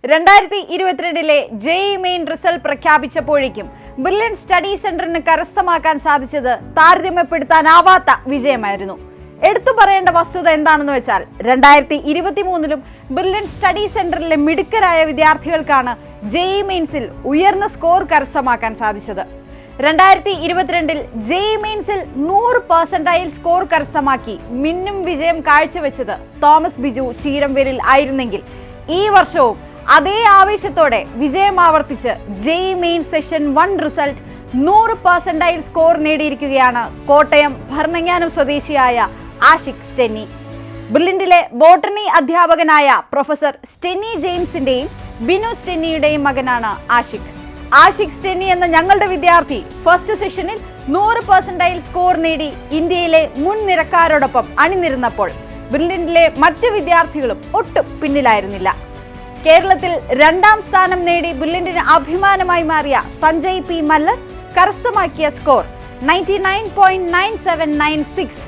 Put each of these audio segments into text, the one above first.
2022 JEE main result പ്രഖ്യാപിച്ചപ്പോഴേക്കും brilliant study സെന്ററിന് കരസ്ഥമാക്കാൻ സാധിച്ചത് താരതമ്യപ്പെടുത്താനാവാത്ത വിജയമായിരുന്നു. എടുത്തു പറയേണ്ട വസ്തുത എന്താണെന്ന് വെച്ചാൽ 2023ലും ബ്രില്യന്റ് സ്റ്റഡി സെന്ററിലെ മിടുക്കരായ വിദ്യാർത്ഥികൾക്കാണ് JEE മെയിൻസിൽ ഉയർന്ന സ്കോർ കരസ്ഥമാക്കാൻ സാധിച്ചത്. 2022ൽ JEE മെയിൻസിൽ 100% സ്കോർ കരസ്ഥമാക്കി മിന്നും വിജയം കാഴ്ചവെച്ചത് തോമസ് ബിജു ചീരംവേലിൽ ആയിരുന്നെങ്കിൽ ഈ വർഷവും അതേ ആവേശത്തോടെ വിജയം ആവർത്തിച്ച് JEE main session 1 result 100% score നേടിയിരിക്കുകയാണ് കോട്ടയം ഭരണങ്ങാനം സ്വദേശിയായ ആഷിഖ് സ്റ്റെന്നി. ബ്രില്യന്റിലെ ബോട്ടണി അധ്യാപകനായ പ്രൊഫസർ സ്റ്റെന്നി ജെയിംസിന്റെയും ബിനു സ്റ്റെന്നിയുടെയും മകനാണ് ആഷിഖ്. ആഷിഖ് സ്റ്റെന്നി എന്ന ഞങ്ങളുടെ വിദ്യാർത്ഥി ഫസ്റ്റ് സെഷനിൽ 100% സ്കോർ നേടി ഇന്ത്യയിലെ മുൻനിരക്കാരോടൊപ്പം അണിനിരുന്നപ്പോൾ ബ്രില്യന്റിലെ മറ്റ് വിദ്യാർത്ഥികളും ഒട്ടും പിന്നിലായിരുന്നില്ല. കേരളത്തിൽ 2ാം സ്ഥാനം നേടി ബ്രില്യന്റിന് അഭിമാനമായി മാറിയ സഞ്ജയ് പി മല്ലർ കരസ്ഥമാക്കിയ സ്കോർ 99.9796.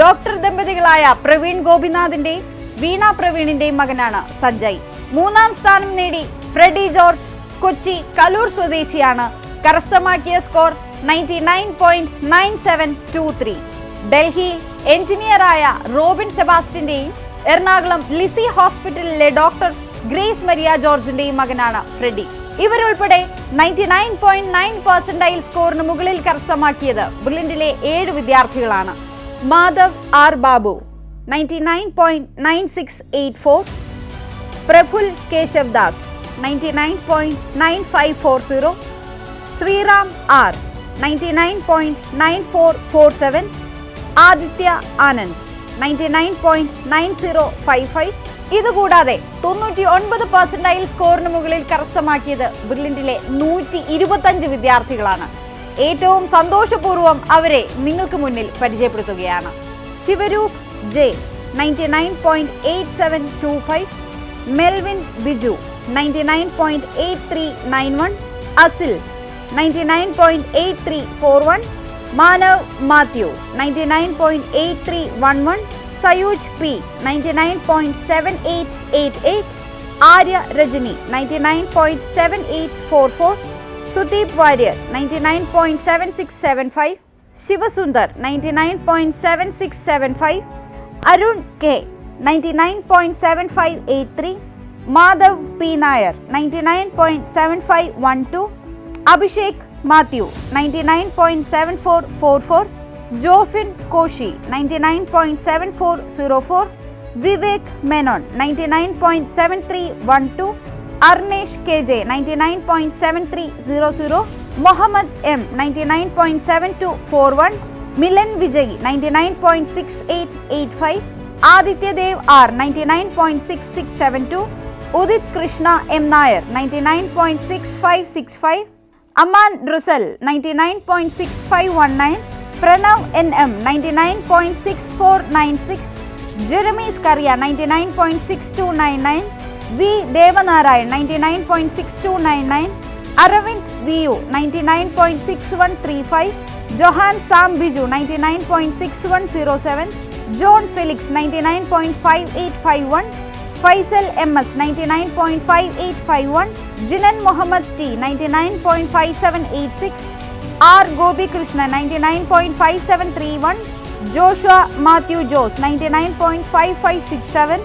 ഡോക്ടർ ദമ്പതികളായ പ്രവീൺ ഗോപിനാഥിന്റെയും വീണ പ്രവീണിന്റെയും മകനാണ് സഞ്ജയ്. 3ാം സ്ഥാനം നേടി ഫ്രെഡി ജോർജ് കൊച്ചി കലൂർ സ്വദേശിയാണ് കരസ്ഥമാക്കിയ സ്കോർ 99.9723. ഡൽഹിയിൽ എഞ്ചിനീയറായ റോബിൻ സെബാസ്റ്റ്യന്റെയും എറണാകുളം ലിസി ഹോസ്പിറ്റലിലെ ഡോക്ടർ ഗ്രേസ് മരിയ ജോർജിന്റെയും മകനാണ് ഫ്രെഡി. ഇവരുൾപ്പെടെ 99.9% സ്കോറിന് മുകളിൽ കരസ്ഥമാക്കിയത് ബ്രില്യന്റിലെ 7 വിദ്യാർത്ഥികളാണ്. Madhav R Babu 99.9684, Praful Keshav Das 99.9540, Sreeram R 99.9447, Aditya Anand 99.9055. ഇതുകൂടാതെ 99% സ്കോറിന് മുകളിൽ കരസ്ഥമാക്കിയത് ബ്രില്യന്റിലെ 125 വിദ്യാർത്ഥികളാണ്. ഏറ്റവും സന്തോഷപൂർവ്വം അവരെ നിങ്ങൾക്ക് മുന്നിൽ പരിചയപ്പെടുത്തുകയാണ്. Sivaroop J 99.8725, Melvin Biju 99.8391, Asil 99.8341, Manav Mathew 99.8311, Sayooj P 99.7888, Arya Rajani 99.7844, Sudeep Warrier 99.7675, Sivasundar 99.7675, Arun K 99.7583, Madhav P Nair 99.7512, Abhishek Mathew 99.7444, Jofin Koshy 99.7404, Vivek Menon 99.7312, Arnesh K J 99.7300, Muhammad M 99.7241, Milan Vijay 99.6885, Adithyadev R 99.6672, Udit Krishna M Nair 99.6565, Aman Drusal 99.6519, Pranav N M 99.6496, Jeremy Scaria 99.6299, V Devanarayan 99.6299, Aravind V U 99.6135, Johan Sam Biju 99.6107, John Felix 99.5851, Faisal M S 99.5851, Jinan Muhammad T 99.5786, R Gopikrishna 99.5731, Joshua Mathew Jose 99.5567,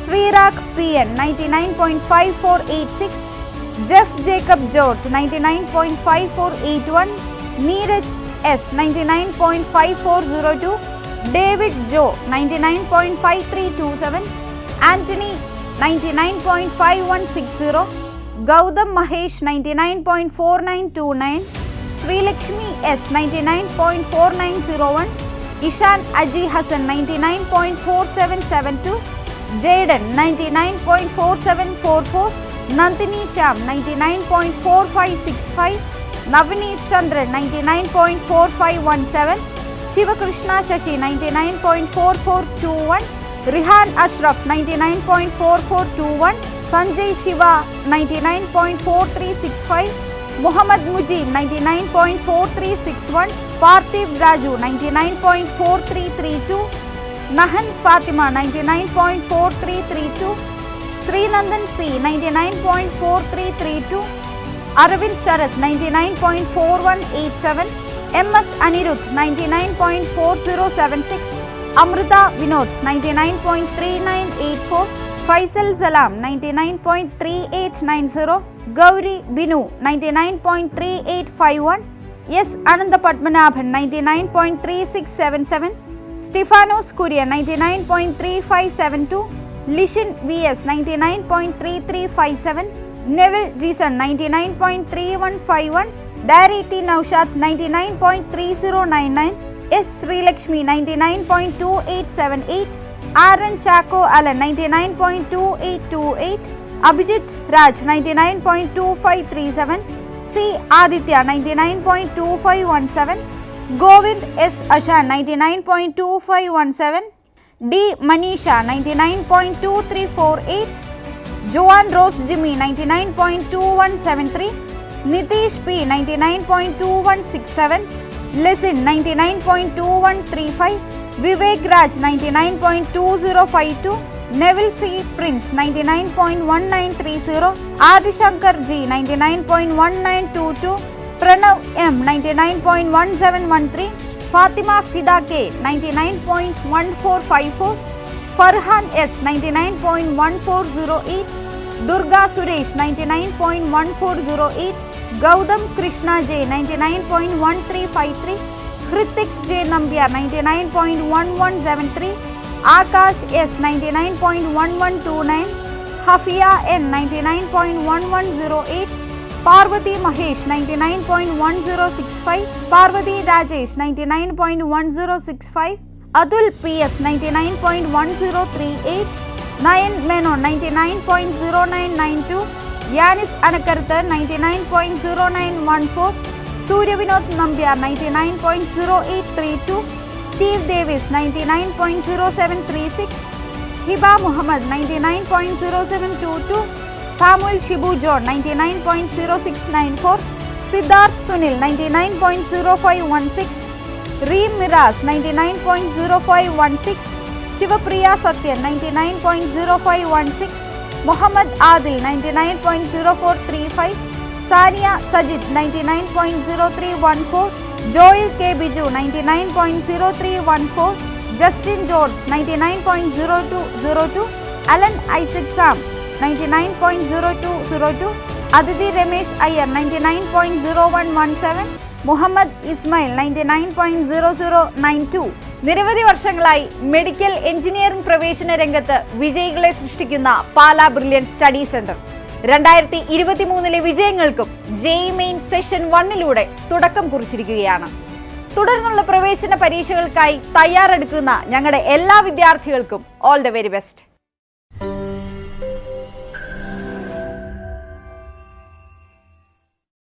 Sreerag P N 99.5486, Jeff Jacob George 99.5481, Neeraj S 99.5402, David Jo 99.5327, Antony 99.5160, Gautham Mahesh 99.4929, Sreelakshmi S 99.4901, Ishan Aji Hasan 99.4772, Jaiden 99.4744, Nandini Shyam 99.4565, Navaneeth Chandran 99.4517, Sivakrishna Sasi 99.4421, Rihan Ashraf 99.4421, Sanjay Shiva 99.4365, Muhammad Mujeeb 99.4361, Parthiv Raju 99.4332, നഹൻ Fathima 99.4332, Srinandan C 99.4332, Arvind Sharath 99.4187, MS Anirudh 99.4076, Amrita Vinod 99.3984, Faisal Salam 99.3890, Gauri Binu 99.3851, S Ananda Padmanabhan 99.3677, Stefanos Kuria 99.3572, Lishin VS 99.3357, Neville Jason 99.3151, Dari T Naushad 99.3099, S Srilakshmi 99.2878, Aaron Chaco Alan 99.2828, Abhijit Raj 99.2537, C Aditya 99.2517, Govind S Ashan 99.2517, D Manisha 99.2348, Joan Rose Jimmy 99.2173, Nitish P 99.2167, Lesin 99.2135, Vivek Raj 99.2052, Neville C Prince 99.1930, Adishankar G 99.1922, Pranav M 99.1713, Fatima Fida K 99.1454, Farhan S 99.1408, Durga Suresh 99.1408, Gaudam Krishna J 99.1353, Hrithik J Nambiar 99.1173, Akash S 99.1129, Hafia N 99.1108, Parvati Mahesh 99.1065, Parvati Rajesh 99.1065, Atul PS 99.1038, Nayan Menon 99.0992, Yanis Anakartha 99.0914, Surya Vinod Nambiar 99.0832, Steve Davis 99.0736, Hiba Muhammad 99.0722, Samuel Shibu John 99.0694, Siddharth Sunil 99.0516, Reem Miraz 99.0516, Shivapriya Satyan 99.0516, Muhammad Adil 99.0435, Sania Sajid 99.0314, Joel K. Biju 99.0314, Justin George 99.0202, Alan Isaac Sam 99.0202, Aditi Ramesh Iyer 99.0117, Muhammad Ismail 99.0092. നിരവധി വർഷങ്ങളായി medical engineering പ്രവേശന രംഗത്ത് വിജയികളെ സൃഷ്ടിക്കുന്ന Pala brilliant study centre 2023 വിജയങ്ങൾക്കും JEE main session 1 തുടക്കം കുറിച്ചിരിക്കുകയാണ്. തുടർന്നുള്ള പ്രവേശന പരീക്ഷകൾക്കായി തയ്യാറെടുക്കുന്ന ഞങ്ങളുടെ എല്ലാ വിദ്യാർത്ഥികൾക്കും ഓൾ ദ വെരി ബെസ്റ്റ്.